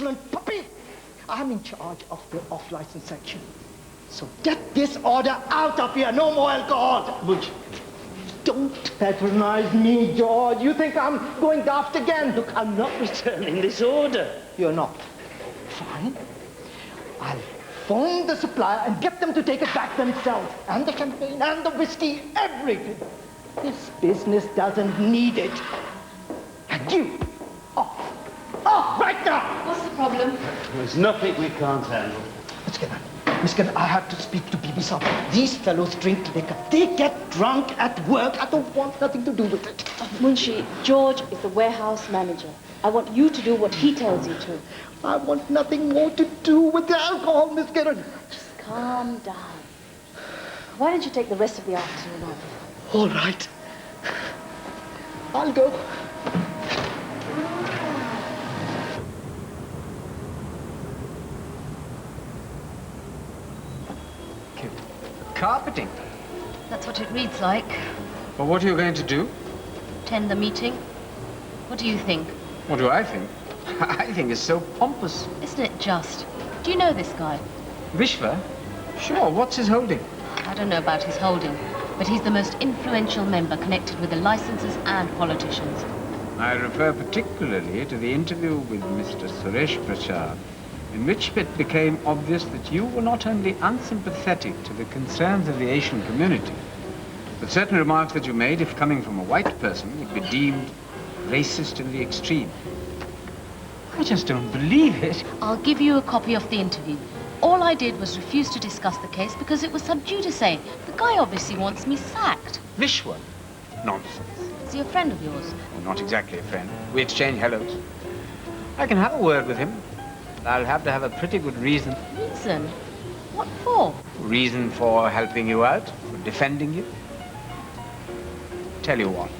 insolent puppy! I'm in charge of the off-license section. So get this order out of here. No more alcohol. But... Don't patronize me, George. You think I'm going daft again? Look, I'm not returning this order. You're not. Fine. I'll phone the supplier and get them to take it back themselves. And the champagne and the whiskey, everything. This business doesn't need it. And you, off right now! What's the problem? There's nothing we can't handle. Miss Skinner, I have to speak to BB Sub. These fellows drink liquor. They get drunk at work. I don't want nothing to do with it. Munshi, George is the warehouse manager. I want you to do what he tells you to. I want nothing more to do with the alcohol, Miss Skinner. Just calm down. Why don't you take the rest of the afternoon off? All right. I'll go. Carpeting. That's what it reads like. Well, what are you going to do? Attend the meeting. What do you think? What do I think? I think it's so pompous. Isn't it just? Do you know this guy? Vishva? Sure, what's his holding? I don't know about his holding, but he's the most influential member connected with the licensors and politicians. I refer particularly to the interview with Mr. Suresh Prasad, in which it became obvious that you were not only unsympathetic to the concerns of the Asian community, but certain remarks that you made, if coming from a white person, would be deemed racist in the extreme. I just don't believe it. I'll give you a copy of the interview. All I did was refuse to discuss the case because it was sub judice. The guy obviously wants me sacked. Vishwa? Nonsense. Is he a friend of yours? Well, not exactly a friend. We exchange hellos. I can have a word with him. I'll have to have a pretty good reason. Reason? What for? Reason for helping you out, for defending you. Tell you what,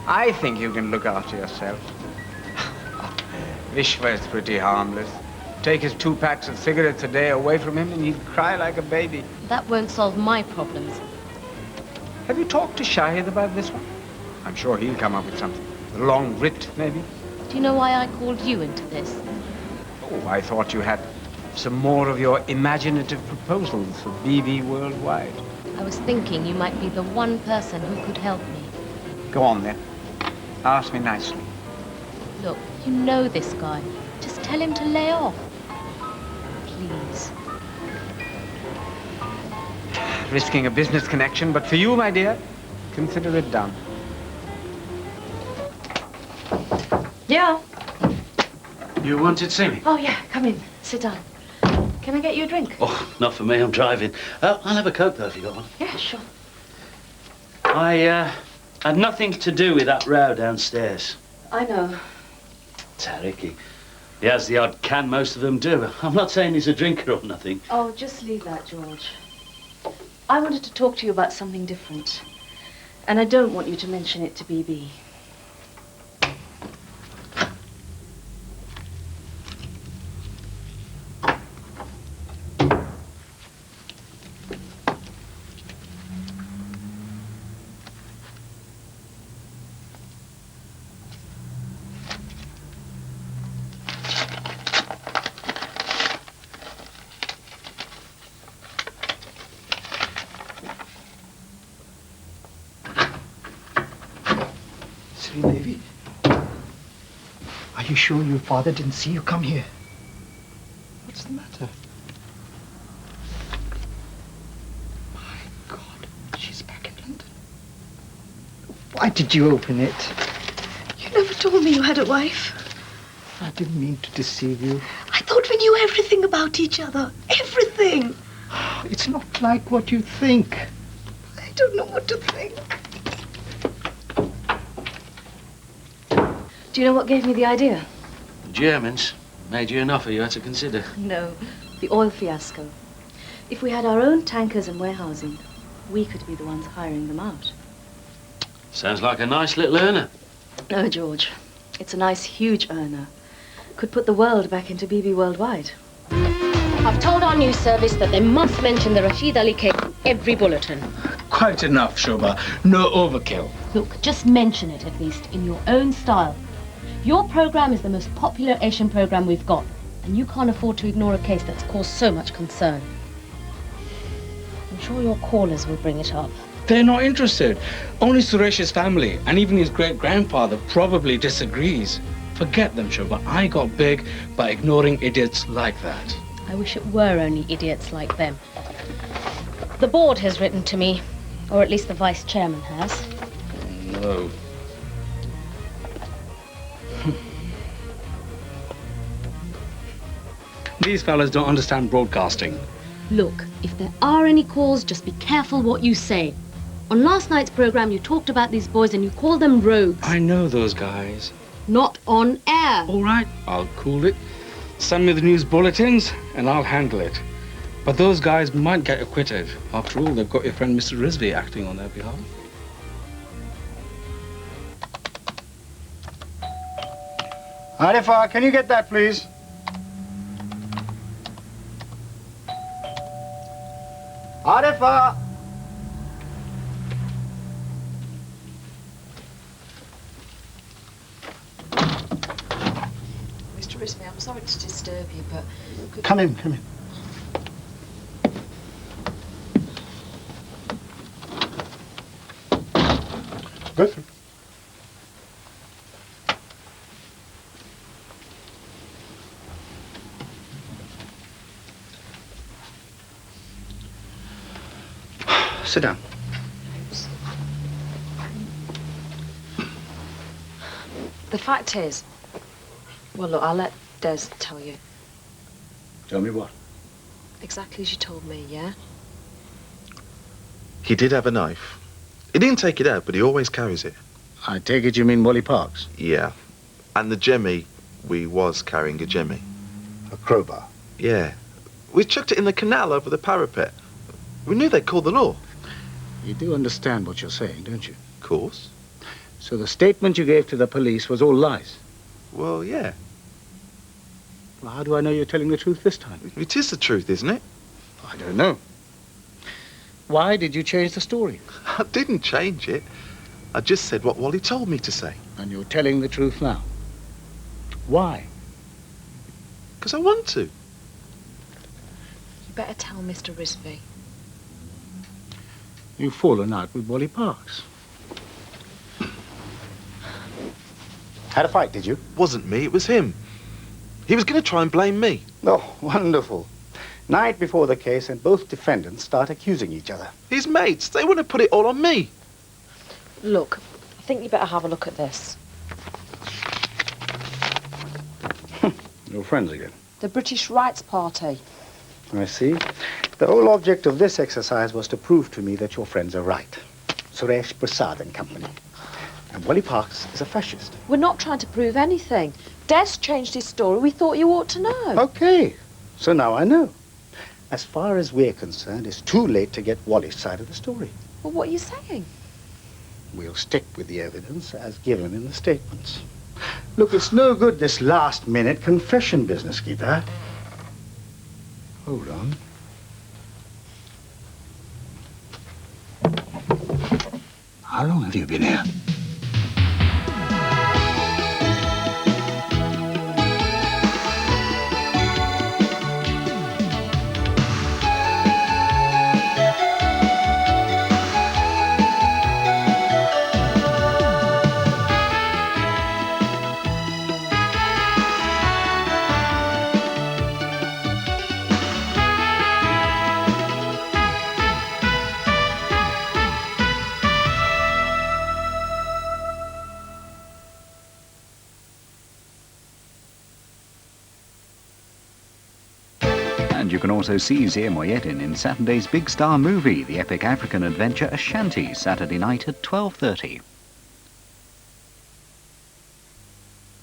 I think you can look after yourself. Vishwa is pretty harmless. Take his 2 packs of cigarettes a day away from him and he'd cry like a baby. That won't solve my problems. Have you talked to Shahid about this one? I'm sure he'll come up with something. A long writ, maybe. Do you know why I called you into this? Oh, I thought you had some more of your imaginative proposals for BB Worldwide. I was thinking you might be the one person who could help me. Go on, then. Ask me nicely. Look, you know this guy. Just tell him to lay off. Please. Risking a business connection, but for you, my dear, consider it done. Yeah. You wanted to see me? Oh, yeah. Come in. Sit down. Can I get you a drink? Oh, not for me. I'm driving. I'll have a Coke, though, if you got one. Yeah, sure. I had nothing to do with that row downstairs. I know. Tariq, he has the odd can, most of them do. I'm not saying he's a drinker or nothing. Oh, just leave that, George. I wanted to talk to you about something different. And I don't want you to mention it to BB. Devi, are you sure your father didn't see you come here? What's the matter? My God, she's back in London. Why did you open it? You never told me you had a wife. I didn't mean to deceive you. I thought we knew everything about each other. Everything. It's not like what you think. I don't know what to think. Do you know what gave me the idea? The Germans made you an offer you had to consider. No, the oil fiasco. If we had our own tankers and warehousing, we could be the ones hiring them out. Sounds like a nice little earner. No, George. It's a nice, huge earner. Could put the world back into BB Worldwide. I've told our news service that they must mention the Rashid Ali case in every bulletin. Quite enough, Shobha. No overkill. Look, just mention it at least in your own style. Your program is the most popular Asian program we've got. And you can't afford to ignore a case that's caused so much concern. I'm sure your callers will bring it up. They're not interested. Only Suresh's family, and even his great-grandfather, probably disagrees. Forget them, Shobha. I got big by ignoring idiots like that. I wish it were only idiots like them. The board has written to me, or at least the vice chairman has. No. These fellas don't understand broadcasting. Look, if there are any calls, just be careful what you say. On last night's program, you talked about these boys and you called them rogues. I know those guys. Not on air. All right, I'll cool it. Send me the news bulletins and I'll handle it. But those guys might get acquitted. After all, they've got your friend Mr. Rizvi acting on their behalf. Arifa, can you get that, please? Arifa! Mr. Rizvi, I'm sorry to disturb you, but... Come in, come in. Go through. Sit down. The fact is... Well, look, I'll let Des tell you. Tell me what? Exactly as you told me, yeah? He did have a knife. He didn't take it out, but he always carries it. I take it you mean Wally Parks? Yeah. And the jemmy, we was carrying a jemmy. A crowbar. Yeah. We chucked it in the canal over the parapet. We knew they'd call the law. You do understand what you're saying, don't you? Of course. So the statement you gave to the police was all lies? Well, yeah. Well, how do I know you're telling the truth this time? It is the truth, isn't it? I don't know. Why did you change the story? I didn't change it. I just said what Wally told me to say. And you're telling the truth now? Why? Because I want to. You better tell Mr. Rizvi. You've fallen out with Wally Parks. Had a fight, did you? Wasn't me, it was him. He was going to try and blame me. Oh, wonderful. Night before the case, and both defendants start accusing each other. His mates, they want to put it all on me. Look, I think you better have a look at this. Your friends again. The British Rights Party. I see. The whole object of this exercise was to prove to me that your friends are right. Suresh Prasad and company. And Wally Parks is a fascist. We're not trying to prove anything. Des changed his story. We thought you ought to know. Okay. So now I know. As far as we're concerned, it's too late to get Wally's side of the story. Well, what are you saying? We'll stick with the evidence as given in the statements. Look, it's no good this last-minute confession business, Geeta. Hold on. How long have you been here? And you can also see Zia Moyedin in Saturday's big star movie, the epic African adventure Ashanti, Saturday night at 12:30.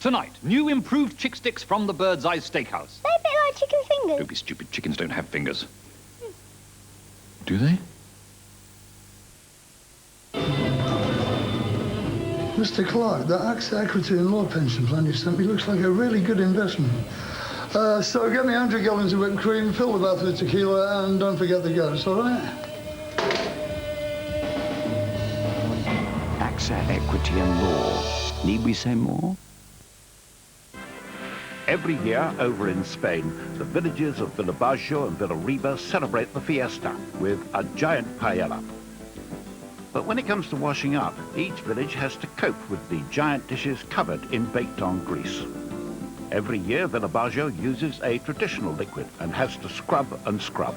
Tonight, new improved chick sticks from the Bird's Eye Steakhouse. They're a bit like chicken fingers. Don't be stupid, chickens don't have fingers. Do they? Mr. Clark, the AXA Equity Law pension plan you sent me looks like a really good investment. So get me 100 gallons of whipped cream, fill the bath with tequila, and don't forget the ghost, all right? AXA Equity and Law. Need we say more? Every year over in Spain, the villages of Villabajo and Villarriba celebrate the fiesta with a giant paella. But when it comes to washing up, each village has to cope with the giant dishes covered in baked-on grease. Every year, Villabajo uses a traditional liquid and has to scrub and scrub.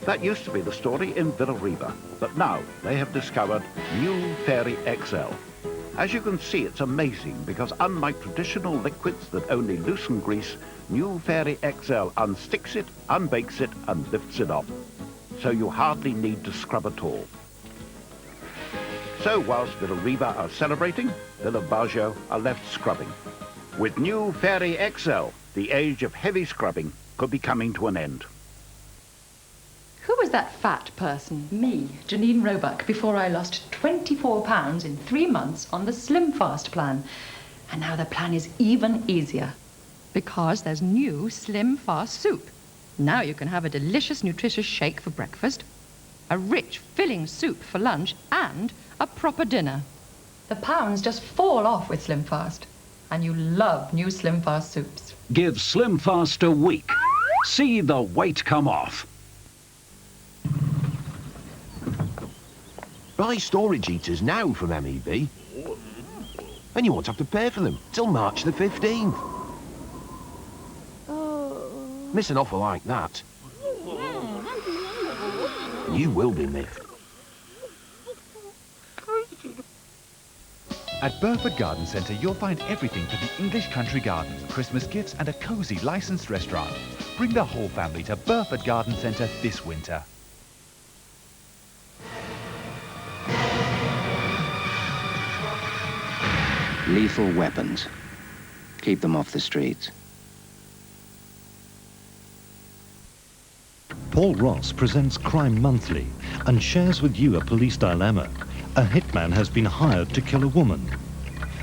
That used to be the story in Villarriba, but now they have discovered New Fairy XL. As you can see, it's amazing because unlike traditional liquids that only loosen grease, New Fairy XL unsticks it, unbakes it and lifts it up. So you hardly need to scrub at all. So whilst Villarriba are celebrating, Villabajo are left scrubbing. With New Fairy XL, the age of heavy scrubbing could be coming to an end. Who was that fat person? Me, Janine Roebuck, before I lost 24 pounds in 3 months on the Slim Fast plan. And now the plan is even easier. Because there's new Slim Fast soup. Now you can have a delicious, nutritious shake for breakfast, a rich, filling soup for lunch, and a proper dinner. The pounds just fall off with Slim Fast. And you love new Slim Fast soups. Give Slim Fast a week. See the weight come off. Buy storage heaters now from MEB. And you won't have to pay for them till March the 15th. Miss an offer like that, you will be miffed. At Burford Garden Centre, you'll find everything for the English country garden, Christmas gifts and a cosy licensed restaurant. Bring the whole family to Burford Garden Centre this winter. Lethal weapons. Keep them off the streets. Paul Ross presents Crime Monthly and shares with you a police dilemma. A hitman has been hired to kill a woman.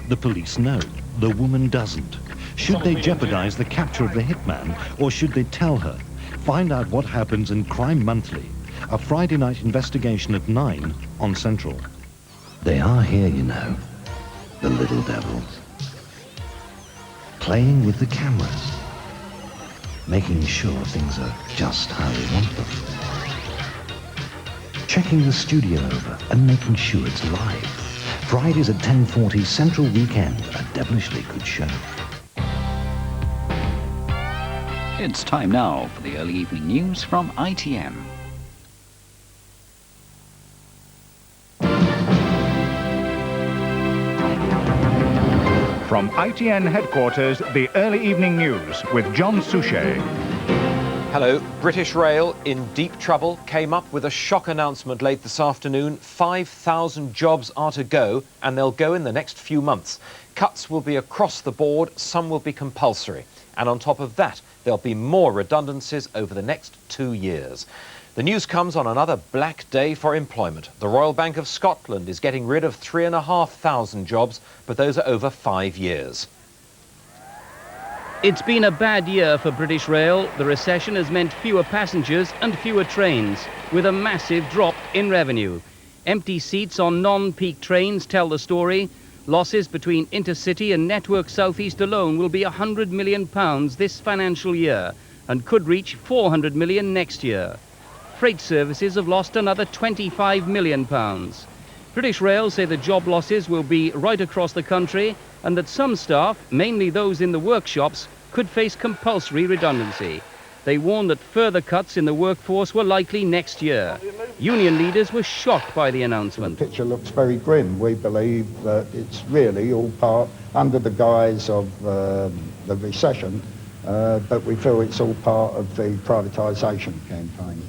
The police know, the woman doesn't. Should they jeopardize the capture of the hitman, or should they tell her? Find out what happens in Crime Monthly, a Friday night investigation at 9 on Central. They are here, you know, the little devils. Playing with the cameras, making sure things are just how we want them. Checking the studio over and making sure it's live. Fridays at 10:40 Central Weekend, a devilishly good show. It's time now for the early evening news from ITN. From ITN headquarters, the early evening news with John Souchet. Hello. British Rail, in deep trouble, came up with a shock announcement late this afternoon. 5,000 jobs are to go, and they'll go in the next few months. Cuts will be across the board, some will be compulsory. And on top of that, there'll be more redundancies over the next 2 years. The news comes on another black day for employment. The Royal Bank of Scotland is getting rid of 3,500 jobs, but those are over 5 years. It's been a bad year for British Rail. The recession has meant fewer passengers and fewer trains, with a massive drop in revenue. Empty seats on non-peak trains tell the story. Losses between Intercity and Network South East alone will be £100 million this financial year and could reach £400 million next year. Freight services have lost another £25 million. British Rail say the job losses will be right across the country and that some staff, mainly those in the workshops, could face compulsory redundancy. They warn that further cuts in the workforce were likely next year. Union leaders were shocked by the announcement. The picture looks very grim. We believe that it's really all part, under the guise of the recession, but we feel it's all part of the privatisation campaign.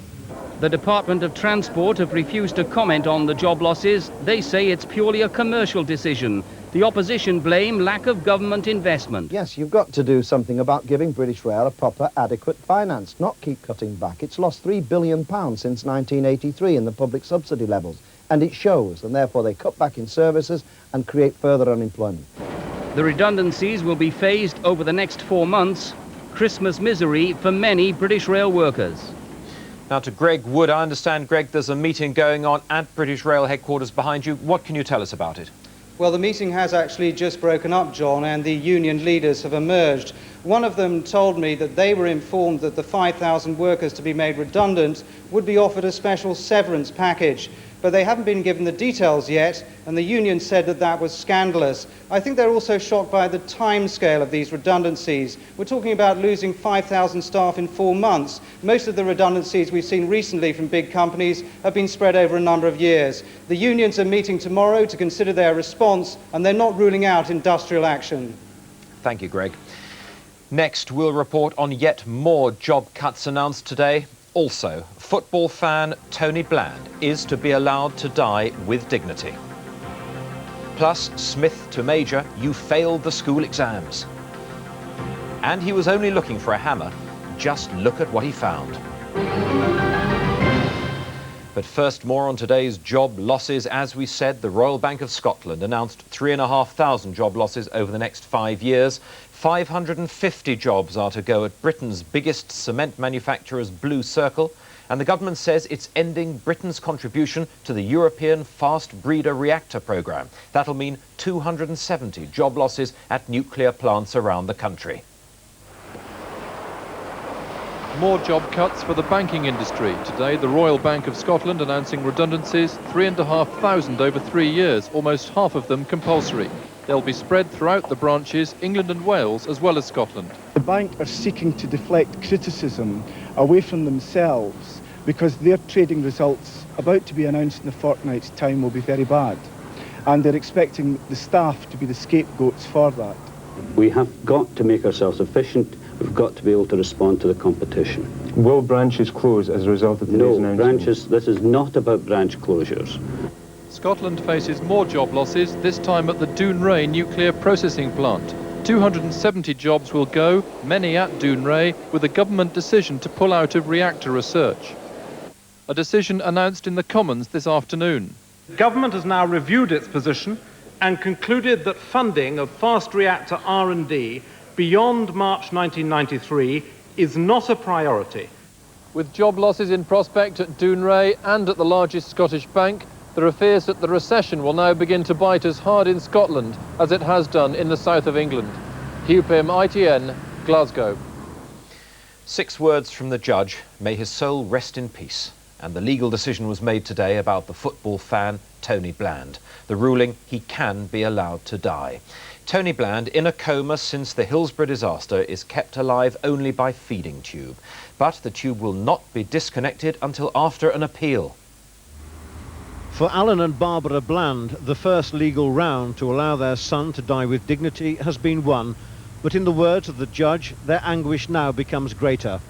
The Department of Transport have refused to comment on the job losses. They say it's purely a commercial decision. The opposition blame lack of government investment. Yes, you've got to do something about giving British Rail a proper, adequate finance, not keep cutting back. It's lost £3 billion since 1983 in the public subsidy levels, and it shows, and therefore they cut back in services and create further unemployment. The redundancies will be phased over the next 4 months. Christmas misery for many British Rail workers. Now to Greg Wood. I understand, Greg, there's a meeting going on at British Rail headquarters behind you. What can you tell us about it? Well, the meeting has actually just broken up, John, and the union leaders have emerged One of them told me that they were informed that the 5,000 workers to be made redundant would be offered a special severance package, but they haven't been given the details yet, and the union said that that was scandalous. I think they're also shocked by the timescale of these redundancies. We're talking about losing 5,000 staff in 4 months. Most of the redundancies we've seen recently from big companies have been spread over a number of years. The unions are meeting tomorrow to consider their response, and they're not ruling out industrial action. Thank you, Greg. Next, we'll report on yet more job cuts announced today. Also, football fan Tony Bland is to be allowed to die with dignity. Plus, Smith to Major, you failed the school exams. And he was only looking for a hammer. Just look at what he found. But first, more on today's job losses. As we said, the Royal Bank of Scotland announced 3,500 job losses over the next 5 years. 550 jobs are to go at Britain's biggest cement manufacturer's Blue Circle, and the government says it's ending Britain's contribution to the European Fast Breeder Reactor programme. That'll mean 270 job losses at nuclear plants around the country. More job cuts for the banking industry. Today, the Royal Bank of Scotland announcing redundancies, 3,500 over 3 years, almost half of them compulsory. They'll be spread throughout the branches, England and Wales, as well as Scotland. The bank are seeking to deflect criticism away from themselves because their trading results about to be announced in a fortnight's time will be very bad. And they're expecting the staff to be the scapegoats for that. We have got to make ourselves efficient. We've got to be able to respond to the competition. Will branches close as a result of today's announcement? No, branches, this is not about branch closures. Scotland faces more job losses, this time at the Dounreay nuclear processing plant. 270 jobs will go, many at Dounreay, with a government decision to pull out of reactor research. A decision announced in the Commons this afternoon. Government has now reviewed its position and concluded that funding of fast reactor R&D beyond March 1993 is not a priority. With job losses in prospect at Dounreay and at the largest Scottish bank, there are fears that the recession will now begin to bite as hard in Scotland as it has done in the south of England. Hugh Pym, ITN, Glasgow. 6 words from the judge, may his soul rest in peace. And the legal decision was made today about the football fan Tony Bland. The ruling, he can be allowed to die. Tony Bland, in a coma since the Hillsborough disaster, is kept alive only by feeding tube. But the tube will not be disconnected until after an appeal. For Alan and Barbara Bland, the first legal round to allow their son to die with dignity has been won, but in the words of the judge, their anguish now becomes greater.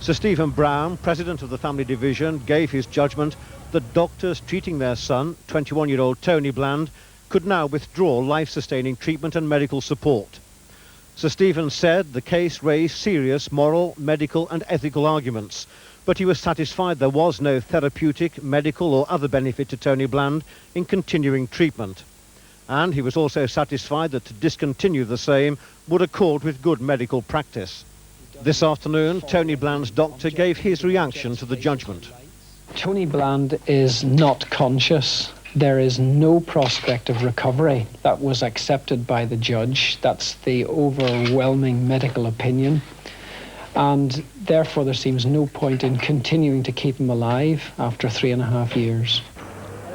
Sir Stephen Brown, president of the family division, gave his judgment that doctors treating their son, 21-year-old Tony Bland, could now withdraw life-sustaining treatment and medical support. Sir Stephen said the case raised serious moral, medical and ethical arguments, but he was satisfied there was no therapeutic, medical or other benefit to Tony Bland in continuing treatment. And he was also satisfied that to discontinue the same would accord with good medical practice. This afternoon, Tony Bland's doctor gave his reaction to the judgment. Tony Bland is not conscious. There is no prospect of recovery. That was accepted by the judge. That's the overwhelming medical opinion. And therefore there seems no point in continuing to keep him alive after 3.5 years.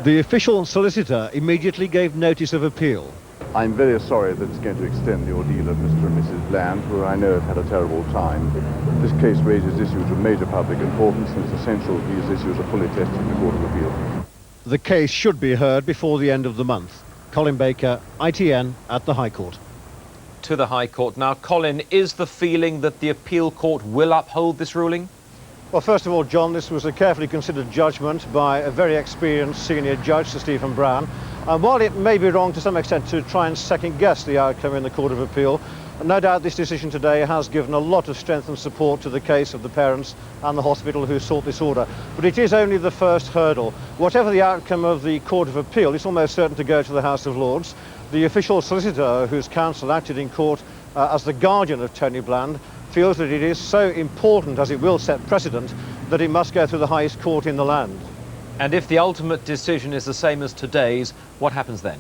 The official solicitor immediately gave notice of appeal. I'm very sorry that it's going to extend the ordeal of Mr. and Mrs. Bland, who I know have had a terrible time. This case raises issues of major public importance, and it's essential these issues are fully tested in the Court of Appeal. The case should be heard before the end of the month. Colin Baker, ITN at the High Court. To the High Court. Now, Colin, is the feeling that the appeal court will uphold this ruling? Well, first of all, John, this was a carefully considered judgment by a very experienced senior judge, Sir Stephen Brown. And while it may be wrong to some extent to try and second-guess the outcome in the Court of Appeal, no doubt this decision today has given a lot of strength and support to the case of the parents and the hospital who sought this order. But it is only the first hurdle. Whatever the outcome of the Court of Appeal, it's almost certain to go to the House of Lords. The official solicitor whose counsel acted in court as the guardian of Tony Bland feels that it is so important, as it will set precedent, that it must go through the highest court in the land. And if the ultimate decision is the same as today's, what happens then?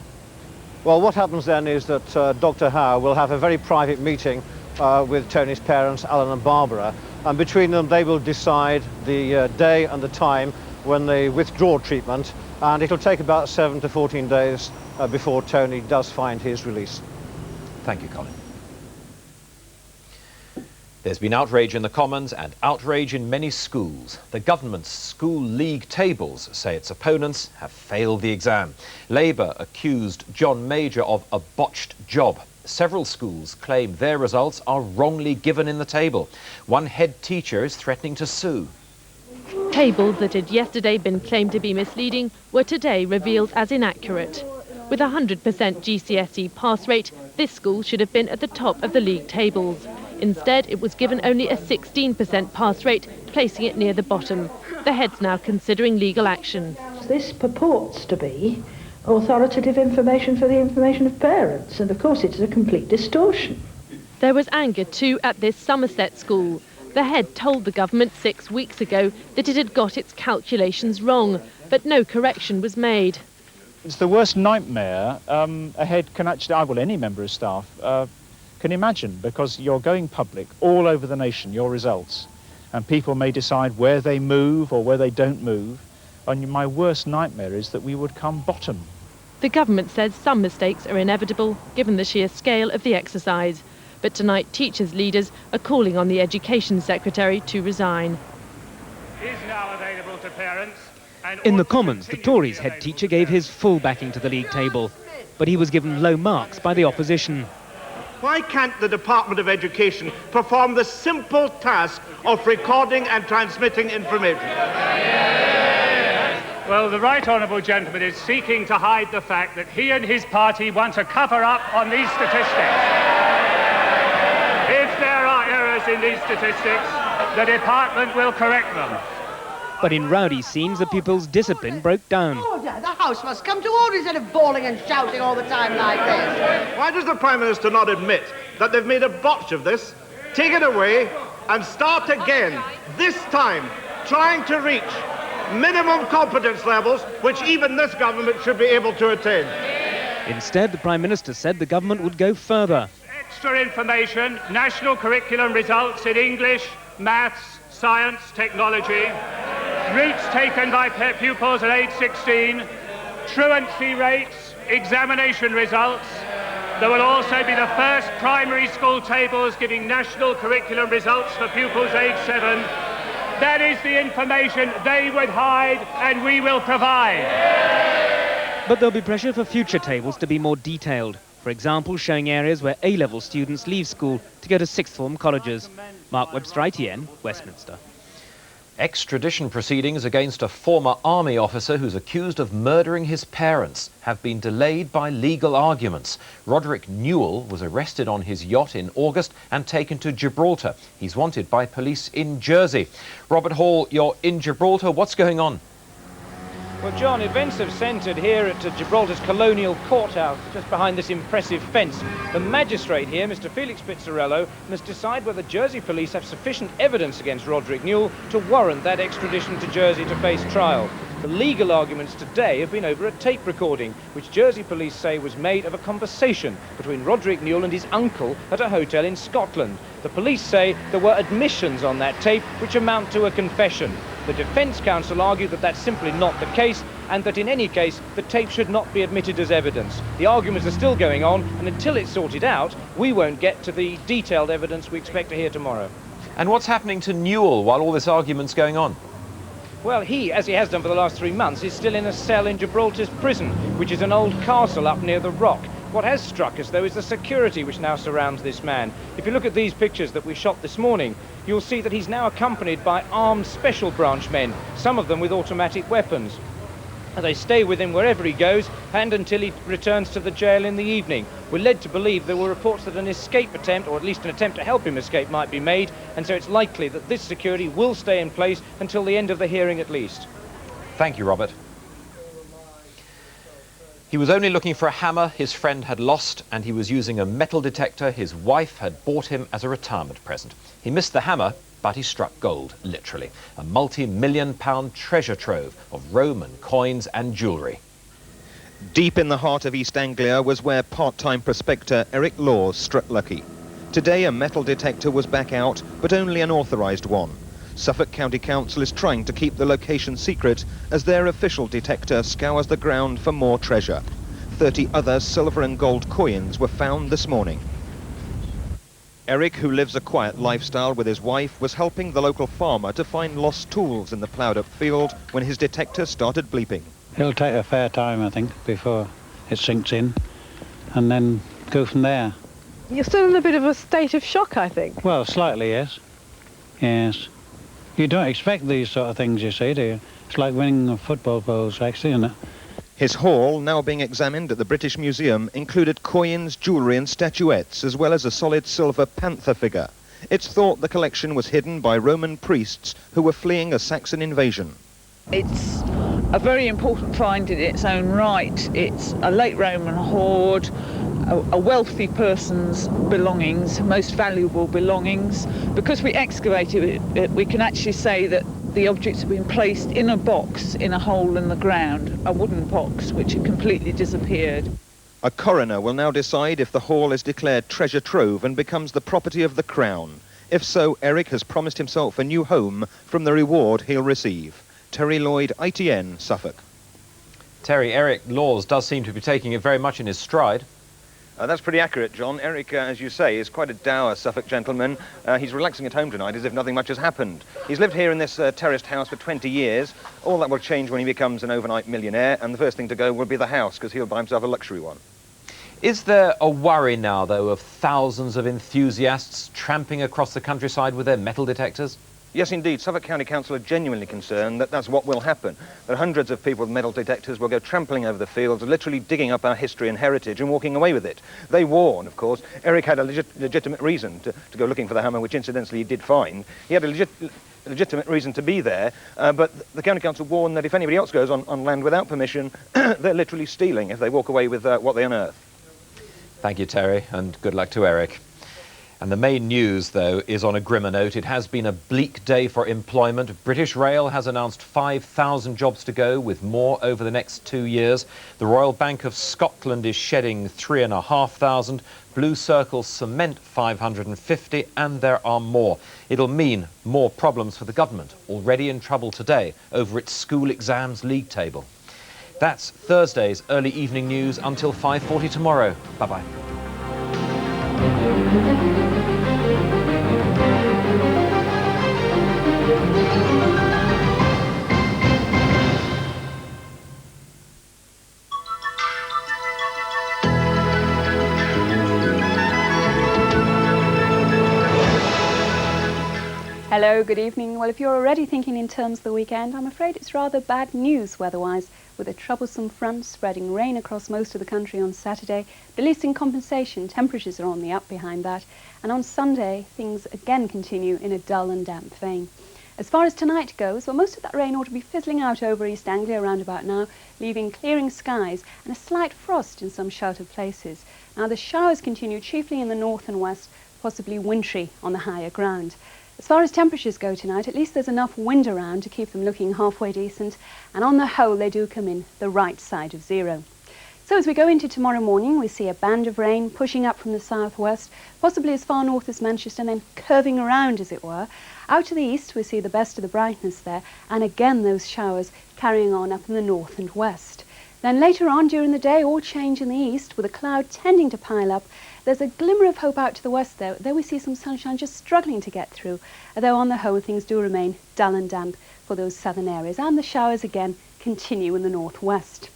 Well, what happens then is that Dr. Howe will have a very private meeting with Tony's parents, Alan and Barbara, and between them they will decide the day and the time when they withdraw treatment, and it'll take about 7 to 14 days before Tony does find his release. Thank you, Colin. There's been outrage in the Commons and outrage in many schools. The government's school league tables say its opponents have failed the exam. Labour accused John Major of a botched job. Several schools claim their results are wrongly given in the table. One head teacher is threatening to sue. Tables that had yesterday been claimed to be misleading were today revealed as inaccurate. With a 100% GCSE pass rate, this school should have been at the top of the league tables. Instead, it was given only a 16% pass rate, placing it near the bottom. The head's now considering legal action. This purports to be authoritative information for the information of parents, and of course it's a complete distortion. There was anger too at this Somerset school. The head told the government 6 weeks ago that it had got its calculations wrong, but no correction was made. It's the worst nightmare a head can actually, well, any member of staff can imagine, because you're going public all over the nation, your results, and people may decide where they move or where they don't move, and my worst nightmare is that we would come bottom. The government says some mistakes are inevitable, given the sheer scale of the exercise. But tonight, teachers' leaders are calling on the Education Secretary to resign. Is now available to parents. In the Commons, the Tories' head teacher gave his full backing to the league table, but he was given low marks by the opposition. Why can't the Department of Education perform the simple task of recording and transmitting information? Well, the right honourable gentleman is seeking to hide the fact that he and his party want to cover up on these statistics. If there are errors in these statistics, the department will correct them. But in rowdy scenes, the pupils' discipline broke down. Order! The House must come to order instead of bawling and shouting all the time like this. Why does the Prime Minister not admit that they've made a botch of this, take it away, and start again, this time trying to reach minimum competence levels which even this government should be able to attain? Instead, the Prime Minister said the government would go further. Extra information, national curriculum results in English, maths, science, technology, routes taken by pupils at age 16, truancy rates, examination results. There will also be the first primary school tables giving national curriculum results for pupils age 7. That is the information they would hide and we will provide. But there'll be pressure for future tables to be more detailed. For example, showing areas where A-level students leave school to go to sixth form colleges. Mark Webster, ITN, Westminster. Extradition proceedings against a former army officer who's accused of murdering his parents have been delayed by legal arguments. Roderick Newell was arrested on his yacht in August and taken to Gibraltar. He's wanted by police in Jersey. Robert Hall, you're in Gibraltar. What's going on? Well, John, events have centred here at Gibraltar's Colonial Courthouse, just behind this impressive fence. The magistrate here, Mr. Felix Pizzarello, must decide whether Jersey police have sufficient evidence against Roderick Newell to warrant that extradition to Jersey to face trial. The legal arguments today have been over a tape recording, which Jersey police say was made of a conversation between Roderick Newell and his uncle at a hotel in Scotland. The police say there were admissions on that tape which amount to a confession. The defence counsel argued that that's simply not the case, and that in any case the tape should not be admitted as evidence. The arguments are still going on, and until it's sorted out, we won't get to the detailed evidence we expect to hear tomorrow. And what's happening to Newell while all this argument's going on? Well, he, as he has done for the last 3 months, is still in a cell in Gibraltar's prison, which is an old castle up near the Rock. What has struck us, though, is the security which now surrounds this man. If you look at these pictures that we shot this morning, you'll see that he's now accompanied by armed special branch men, some of them with automatic weapons. And they stay with him wherever he goes, and until he returns to the jail in the evening. We're led to believe there were reports that an escape attempt, or at least an attempt to help him escape, might be made, and so it's likely that this security will stay in place until the end of the hearing at least. Thank you, Robert. He was only looking for a hammer his friend had lost, and he was using a metal detector his wife had bought him as a retirement present. He missed the hammer, but he struck gold, literally. A multi-million-pound treasure trove of Roman coins and jewellery. Deep in the heart of East Anglia was where part-time prospector Eric Laws struck lucky. Today a metal detector was back out, but only an authorised one. Suffolk County Council is trying to keep the location secret as their official detector scours the ground for more treasure. 30 other silver and gold coins were found this morning. Eric, who lives a quiet lifestyle with his wife, was helping the local farmer to find lost tools in the ploughed-up field when his detector started bleeping. It'll take a fair time, I think, before it sinks in, and then go from there. You're still in a bit of a state of shock, I think. Well, slightly, yes. Yes. You don't expect these sort of things, you see, do you? It's like winning a football balls, actually, isn't it? His haul, now being examined at the British Museum, included coins, jewellery and statuettes, as well as a solid silver panther figure. It's thought the collection was hidden by Roman priests who were fleeing a Saxon invasion. It's a very important find in its own right. It's a late Roman hoard, a wealthy person's belongings, most valuable belongings. Because we excavated it, we can actually say that the objects have been placed in a box in a hole in the ground, a wooden box, which had completely disappeared. A coroner will now decide if the haul is declared treasure trove and becomes the property of the Crown. If so, Eric has promised himself a new home from the reward he'll receive. Terry Lloyd, ITN, Suffolk. Terry, Eric Laws does seem to be taking it very much in his stride. That's pretty accurate, John. Eric, as you say, is quite a dour Suffolk gentleman. He's relaxing at home tonight as if nothing much has happened. He's lived here in this terraced house for 20 years. All that will change when he becomes an overnight millionaire, and the first thing to go will be the house, because he'll buy himself a luxury one. Is there a worry now, though, of thousands of enthusiasts tramping across the countryside with their metal detectors? Yes, indeed. Suffolk County Council are genuinely concerned that that's what will happen. That hundreds of people with metal detectors will go trampling over the fields, literally digging up our history and heritage and walking away with it. They warn, of course. Eric had a legitimate reason to go looking for the hammer, which incidentally he did find. He had a legitimate reason to be there, but the County Council warned that if anybody else goes on land without permission, they're literally stealing if they walk away with what they unearth. Thank you, Terry, and good luck to Eric. And the main news, though, is on a grimmer note. It has been a bleak day for employment. British Rail has announced 5,000 jobs to go, with more over the next 2 years. The Royal Bank of Scotland is shedding 3,500. Blue Circle Cement 550, and there are more. It'll mean more problems for the government, already in trouble today over its school exams league table. That's Thursday's early evening news until 5:40 tomorrow. Bye-bye. Hello, good evening. Well, if you're already thinking in terms of the weekend, I'm afraid it's rather bad news weather-wise, with a troublesome front spreading rain across most of the country on Saturday. At least in compensation, temperatures are on the up behind that. And on Sunday, things again continue in a dull and damp vein. As far as tonight goes, well, most of that rain ought to be fizzling out over East Anglia around about now, leaving clearing skies and a slight frost in some sheltered places. Now, the showers continue chiefly in the north and west, possibly wintry on the higher ground. As far as temperatures go tonight, at least there's enough wind around to keep them looking halfway decent, and on the whole they do come in the right side of zero. So as we go into tomorrow morning, we see a band of rain pushing up from the southwest, possibly as far north as Manchester, and then curving around, as it were. Out to the east, we see the best of the brightness there, and again those showers carrying on up in the north and west. Then later on during the day, all change in the east, with a cloud tending to pile up. There's a glimmer of hope out to the west there. There we see some sunshine just struggling to get through, although on the whole things do remain dull and damp for those southern areas, and the showers again continue in the northwest.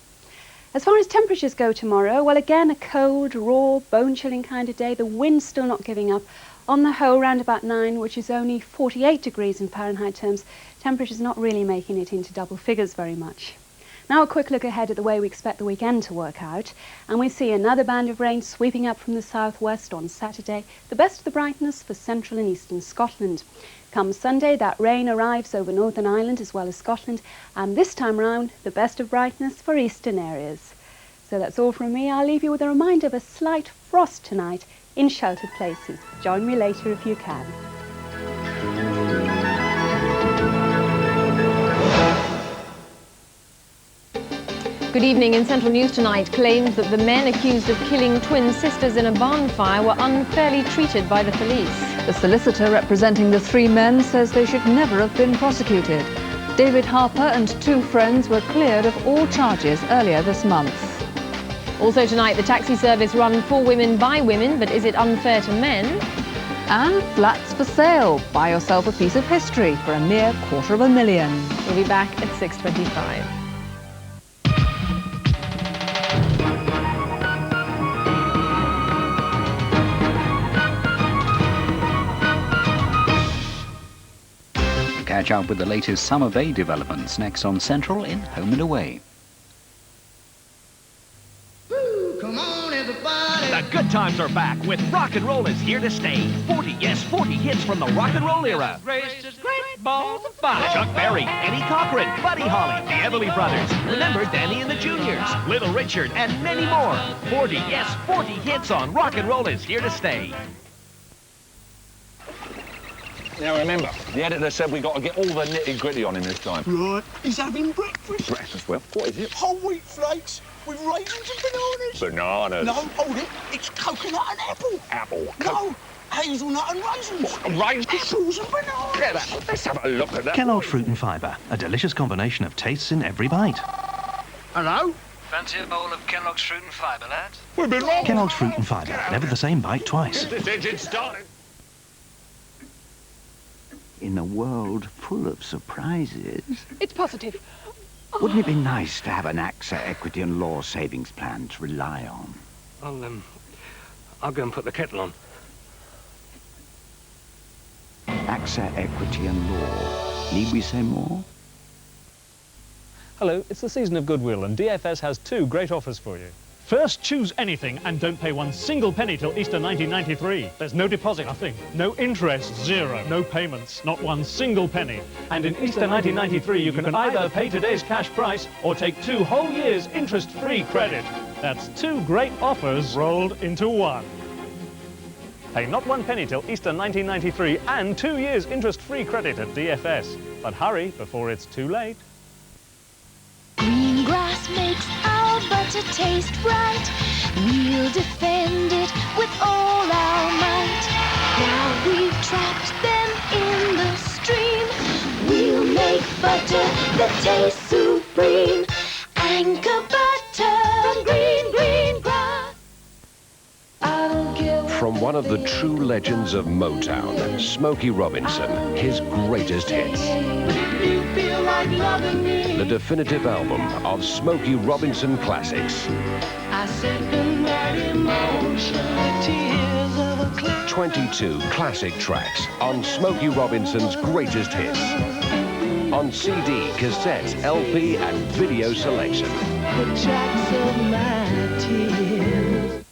As far as temperatures go tomorrow, well, again a cold, raw, bone-chilling kind of day. The wind's still not giving up. On the whole, round about 9, which is only 48 degrees in Fahrenheit terms, temperatures not really making it into double figures very much. Now a quick look ahead at the way we expect the weekend to work out, and we see another band of rain sweeping up from the southwest on Saturday, the best of the brightness for central and eastern Scotland. Come Sunday, that rain arrives over Northern Ireland as well as Scotland, and this time round, the best of brightness for eastern areas. So that's all from me. I'll leave you with a reminder of a slight frost tonight in sheltered places. Join me later if you can. Good evening. In Central News tonight, claims that the men accused of killing twin sisters in a barn fire were unfairly treated by the police. The solicitor representing the three men says they should never have been prosecuted. David Harper and two friends were cleared of all charges earlier this month. Also tonight, the taxi service run for women by women, but is it unfair to men? And flats for sale. Buy yourself a piece of history for a mere $250,000. We'll be back at 6:25. Catch up with the latest Summer Bay developments next on Central in Home and Away. Come on, everybody. The good times are back with Rock and Roll is here to stay. 40 hits from the rock and roll era. Raced great balls of fire. Chuck Berry, Eddie Cochran, Buddy Holly, the Everly Brothers. Remember Danny and the Juniors, Little Richard, and many more. 40 hits on Rock and Roll is here to stay. Now remember, the editor said we got to get all the nitty-gritty on in this time. Right, he's having breakfast. Breakfast, well, what is it? Whole wheat flakes with raisins and bananas. Bananas. No, hold it. It's coconut and apple. Apple. No, hazelnut and raisins. What, raisins? Apples and bananas. Get that. Let's have a look at that. Kellogg's Fruit and Fibre, a delicious combination of tastes in every bite. Hello? Fancy a bowl of Kellogg's Fruit and Fibre, lads? We've been wrong. Kellogg's Fruit and Fibre, never the same bite twice. Get this engine started. In a world full of surprises, It's positive. wouldn't it be nice to have an AXA Equity and Law savings plan to rely on? I'll go and put the kettle on. AXA Equity and Law. Need we say more? Hello, it's the season of goodwill and DFS has two great offers for you. First, choose anything and don't pay one single penny till Easter 1993. There's no deposit, nothing. No interest, zero. No payments, not one single penny. And in Easter 1993, you can either pay today's cash price or take 2 whole years interest-free credit. That's 2 great offers rolled into one. Pay not 1 penny till Easter 1993 and 2 years interest-free credit at DFS. But hurry before it's too late. Green grass makes our butter taste right. We'll defend it with all our might. Now we've trapped them in the stream. We'll make butter that tastes supreme. Anchor butter from green grass. I don't care what From one of the true legends of Motown, Smokey Robinson, his greatest hits. The definitive album of Smokey Robinson classics. 22 classic tracks on Smokey Robinson's greatest hits. On CD, cassette, LP and video selection. the tracks of my tears.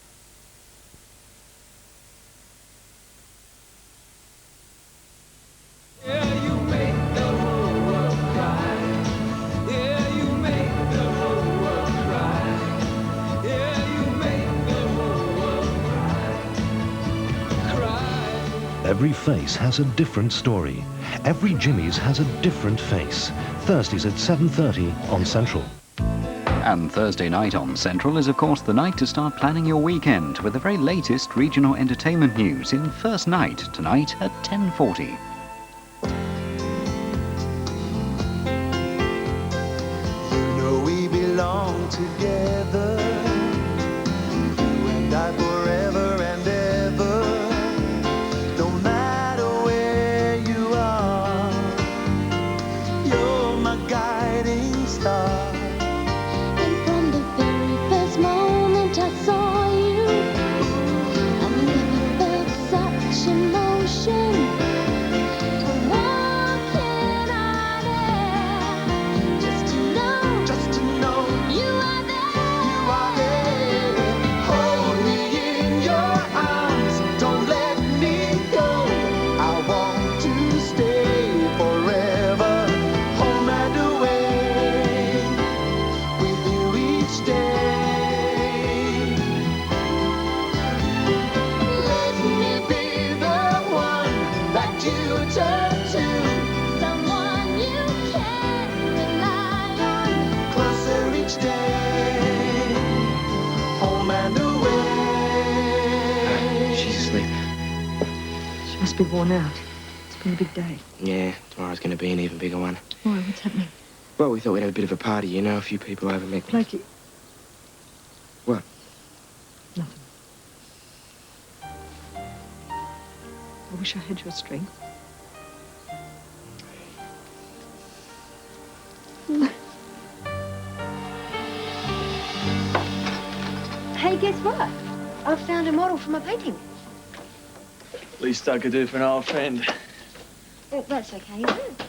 Every face has a different story. Every Jimmy's has a different face. Thursdays at 7:30 on Central. And Thursday night on Central is of course the night to start planning your weekend with the very latest regional entertainment news in First Night tonight at 10:40. You know we belong together, you and I forever and ever. No matter where you are, you're my guiding star. And from the very first moment I saw you, I never felt such emotion. Walking on air, just to know you are there. Hold me in your arms, don't let me go. I want to stay forever, home and away. bit worn out. It's been a big day. Yeah, tomorrow's going to be an even bigger one. Why? What's happening? Well, we thought we'd have a bit of a party, you know, a few people over Midlands. Blakey. What? Nothing. I wish I had your strength. Hey, guess what? I've found a model for my painting. Least I could do for an old friend. Well, that's okay, isn't it?